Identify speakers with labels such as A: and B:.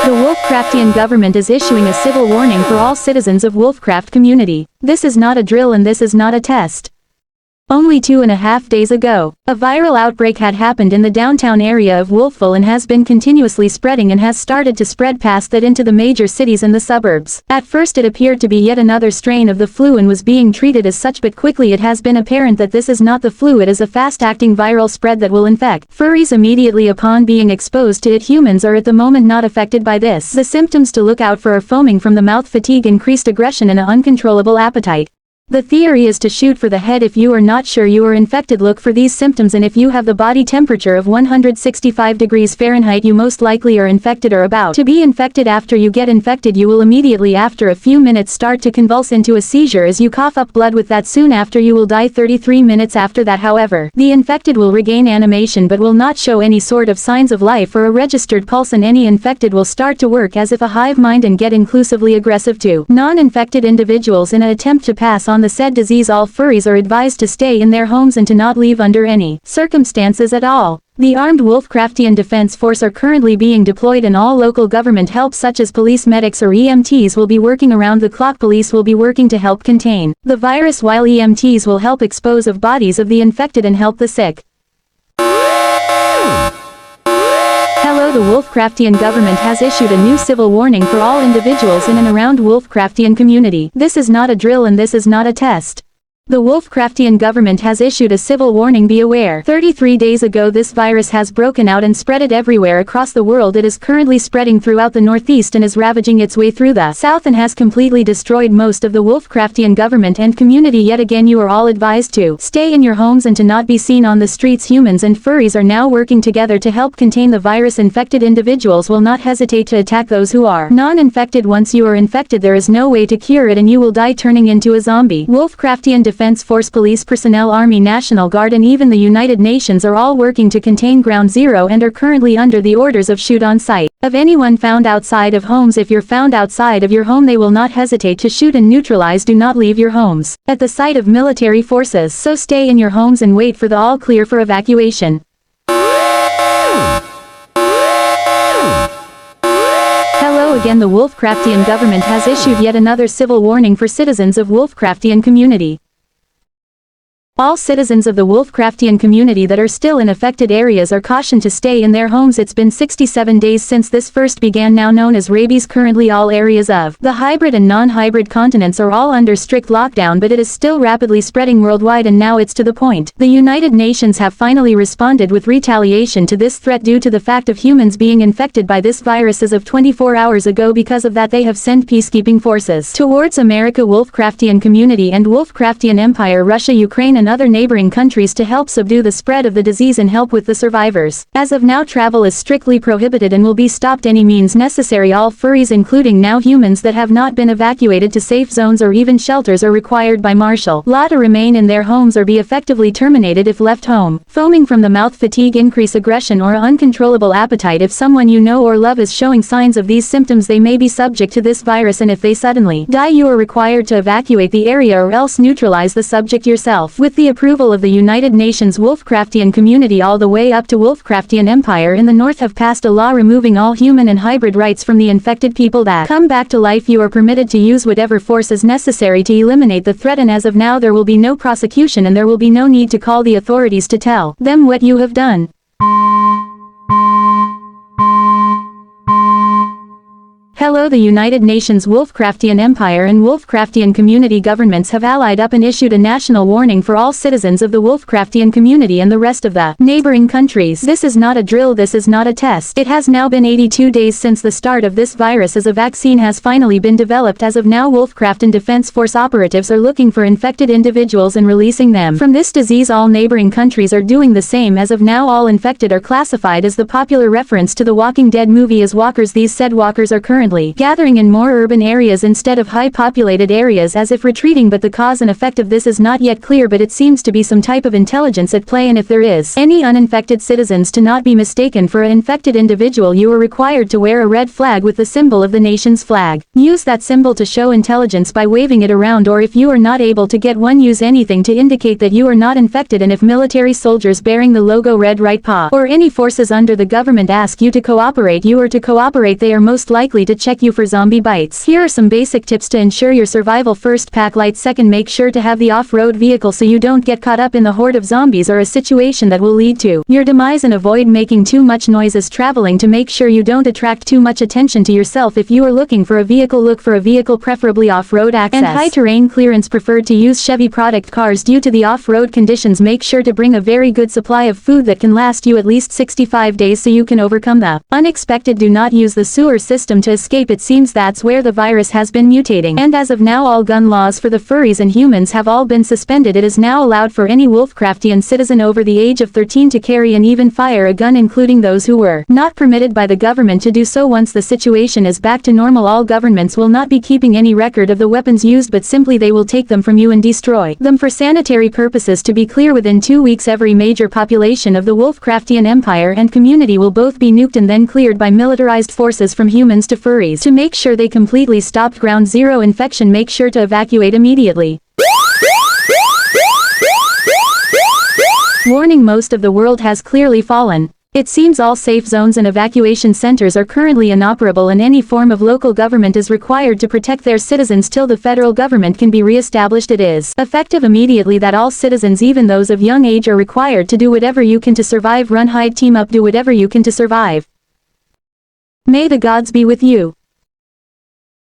A: The Wolfcraftian government is issuing a civil warning for all citizens of Wolfcraft community. This is not a drill and this is not a test. Only 2.5 days ago, a viral outbreak had happened in the downtown area of Wolfville and has been continuously spreading and has started to spread past that into the major cities and the suburbs. At first it appeared to be yet another strain of the flu and was being treated as such, but quickly it has been apparent that this is not the flu, it is a fast-acting viral spread that will infect furries immediately upon being exposed to it. Humans are at the moment not affected by this. The symptoms to look out for are foaming from the mouth, fatigue, increased aggression and an uncontrollable appetite. The theory is to shoot for the head. If you are not sure you are infected, look for these symptoms, and if you have the body temperature of 165 degrees Fahrenheit, you most likely are infected or about to be infected. After you get infected, you will immediately after a few minutes start to convulse into a seizure as you cough up blood. With that, soon after you will die. 33 minutes after that, however, the infected will regain animation but will not show any sort of signs of life or a registered pulse, and any infected will start to work as if a hive mind and get inclusively aggressive to non-infected individuals in an attempt to pass on the said disease. All furries are advised to stay in their homes and to not leave under any circumstances at all. The armed Wolfcraftian Defense Force are currently being deployed, and all local government help such as police, medics or EMTs will be working around the clock. Police will be working to help contain the virus, while EMTs will help dispose of bodies of the infected and help the sick. Hello, the Wolfcraftian government has issued a new civil warning for all individuals in and around Wolfcraftian community. This is not a drill and this is not a test. The Wolfcraftian government has issued a civil warning. Be aware. 33 days ago this virus has broken out and spread it everywhere across the world. It is currently spreading throughout the northeast and is ravaging its way through the south and has completely destroyed most of the Wolfcraftian government and community. Yet again, you are all advised to stay in your homes and to not be seen on the streets. Humans and furries are now working together to help contain the virus. Infected individuals will not hesitate to attack those who are non-infected. Once you are infected, there is no way to cure it and you will die turning into a zombie. Wolfcraftian Defense Force, police personnel, Army, National Guard and even the United Nations are all working to contain Ground Zero and are currently under the orders of shoot on sight of anyone found outside of homes. If you're found outside of your home, they will not hesitate to shoot and neutralize. Do not leave your homes at the sight of military forces, so stay in your homes and wait for the all clear for evacuation. Hello again, the Wolfcraftian government has issued yet another civil warning for citizens of Wolfcraftian community. All citizens of the Wolfcraftian community that are still in affected areas are cautioned to stay in their homes. It's been 67 days since this first began, now known as rabies. Currently all areas of the hybrid and non-hybrid continents are all under strict lockdown, but it is still rapidly spreading worldwide, and now it's to the point the United Nations have finally responded with retaliation to this threat due to the fact of humans being infected by this virus as of 24 hours ago. Because of that, they have sent peacekeeping forces towards America, Wolfcraftian community and Wolfcraftian Empire, Russia, Ukraine and other neighboring countries to help subdue the spread of the disease and help with the survivors. As of now, travel is strictly prohibited and will be stopped any means necessary. All furries, including now humans that have not been evacuated to safe zones or even shelters, are required by martial law to remain in their homes or be effectively terminated if left home. Foaming from the mouth, fatigue, increase aggression or uncontrollable appetite. If someone you know or love is showing signs of these symptoms, they may be subject to this virus, and if they suddenly die, you are required to evacuate the area or else neutralize the subject yourself. With the approval of the United Nations, Wolfcraftian community all the way up to Wolfcraftian Empire in the north have passed a law removing all human and hybrid rights from the infected people that come back to life. You are permitted to use whatever force is necessary to eliminate the threat, and as of now there will be no prosecution and there will be no need to call the authorities to tell them what you have done. Hello, the United Nations, Wolfcraftian Empire and Wolfcraftian community governments have allied up and issued a national warning for all citizens of the Wolfcraftian community and the rest of the neighboring countries. This is not a drill, this is not a test. It has now been 82 days since the start of this virus, as a vaccine has finally been developed. As of now, Wolfcraftian Defense Force operatives are looking for infected individuals and releasing them from this disease. All neighboring countries are doing the same. As of now, all infected are classified as the popular reference to the Walking Dead movie as walkers. These said walkers are currently aggressively, gathering in more urban areas instead of high-populated areas as if retreating, but the cause and effect of this is not yet clear, but it seems to be some type of intelligence at play, and if there is any uninfected citizens to not be mistaken for an infected individual, you are required to wear a red flag with the symbol of the nation's flag. Use that symbol to show intelligence by waving it around, or if you are not able to get one, use anything to indicate that you are not infected. And if military soldiers bearing the logo red right paw or any forces under the government ask you to cooperate, you are to cooperate. They are most likely to check you for zombie bites. Here are some basic tips to ensure your survival. First, pack light. Second, make sure to have the off-road vehicle so you don't get caught up in the horde of zombies or a situation that will lead to your demise, and avoid making too much noise as traveling to make sure you don't attract too much attention to yourself. If you are looking for a vehicle, look for a vehicle preferably off-road access and high terrain clearance. Preferred to use Chevy product cars due to the off-road conditions. Make sure to bring a very good supply of food that can last you at least 65 days so you can overcome the unexpected. Do not use the sewer system to escape. It seems that's where the virus has been mutating, and as of now all gun laws for the furries and humans have all been suspended. It is now allowed for any Wolfcraftian citizen over the age of 13 to carry and even fire a gun, including those who were not permitted by the government to do so. Once the situation is back to normal, all governments will not be keeping any record of the weapons used, but simply they will take them from you and destroy them for sanitary purposes. To be clear, within 2 weeks every major population of the Wolfcraftian empire and community will both be nuked and then cleared by militarized forces from humans to furries. To make sure they completely stopped ground zero infection, make sure to evacuate immediately. Warning: most of the world has clearly fallen. It seems all safe zones and evacuation centers are currently inoperable, and any form of local government is required to protect their citizens till the federal government can be re-established. It is effective immediately that all citizens, even those of young age, are required to do whatever you can to survive. Run, hide, team up, do whatever you can to survive. May the gods be with you.